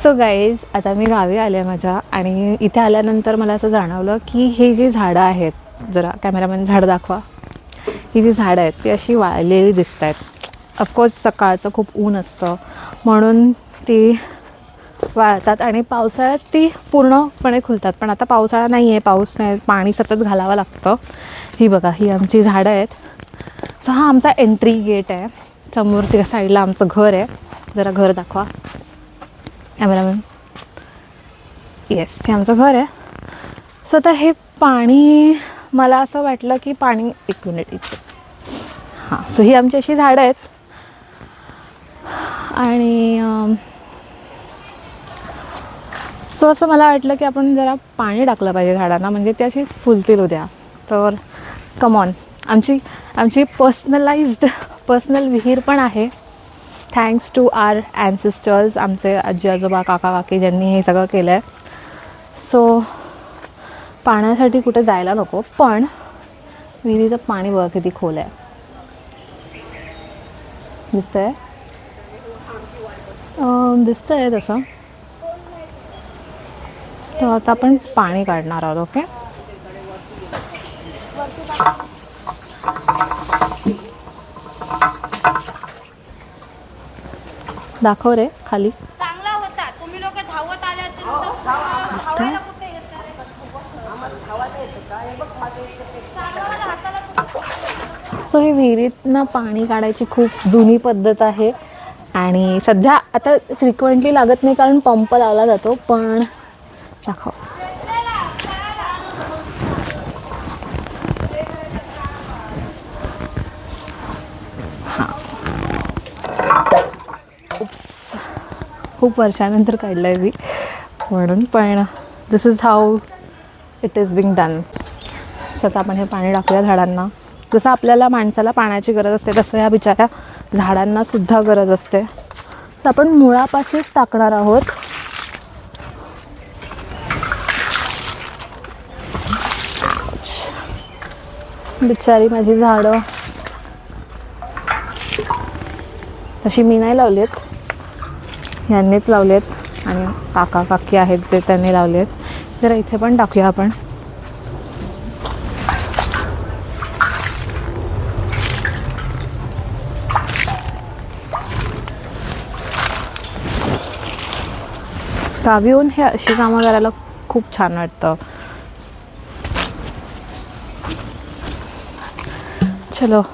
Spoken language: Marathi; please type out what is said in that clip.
सो गाईज, आता मी गावी आले माझ्या, आणि इथे आल्यानंतर मला असं जाणवलं की हे जी झाडं आहेत, जरा कॅमेरामॅन झाडं दाखवा, ही जी झाडं आहेत ती अशी वाळलेली दिसत आहेत. ऑफकोर्स सकाळचं खूप ऊन असतं म्हणून ती वाळतात आणि पावसाळ्यात ती पूर्णपणे खुलतात. पण आता पावसाळा नाही आहे, पाऊस नाही, पाणी सतत घालावं लागतं. ही बघा, ही आमची झाडं आहेत. सो हा आमचा एंट्री गेट आहे. समोर त्या साईडला आमचं घर आहे. जरा घर दाखवा कॅमेरामॅन. येस, हे आमचं घर आहे. सो आता हे पाणी, मला असं वाटलं की पाणी, एक मिनिट इथे, हां. सो ही आमची अशी झाडं आहेत आणि सो असं मला वाटलं की आपण जरा पाणी टाकलं पाहिजे झाडांना, म्हणजे ते अशी फुलतील उद्या. तर कमॉन, आमची पर्सनल विहीर पण आहे. थँक्स टू आवर ॲन्सेस्टर्स, आमचे आजी आजोबा काका काकी ज्यांनी हे सगळं केलं आहे. सो पाण्यासाठी कुठे जायला नको. पण विहिरीचं पाणी बघा किती खोल आहे, दिसतंय तसं. तर आता आपण पाणी काढणार आहोत. ओके, दाखव रे खाली. चांगला होता, तुम्ही लोक धावत आले. सो ही विहिरीतनं पाणी काढायची खूप जुनी पद्धत आहे आणि सध्या आता फ्रिक्वेंटली लागत नाही कारण पंप लावला जातो. पण दाखव, हां. खूप वर्षानंतर काढलं आहे मी म्हणून, पण this is how it is being done. स्वतः आपण हे पाणी टाकूया झाडांना. जसं आपल्याला माणसाला पाण्याची गरज असते तसं ह्या बिचाऱ्या झाडांनासुद्धा गरज असते. तर आपण मुळापाशीच टाकणार आहोत. बिचारी माझी झाडं, तशी मी नाही लावली आहेत, ह्यांनीच लावली आहेत आणि काका काकी आहेत ते त्यांनी लावले आहेत. जरा इथे पण टाकूया आपण. गावी येऊन हे अशी कामं करायला खूप छान वाटतं. चलो.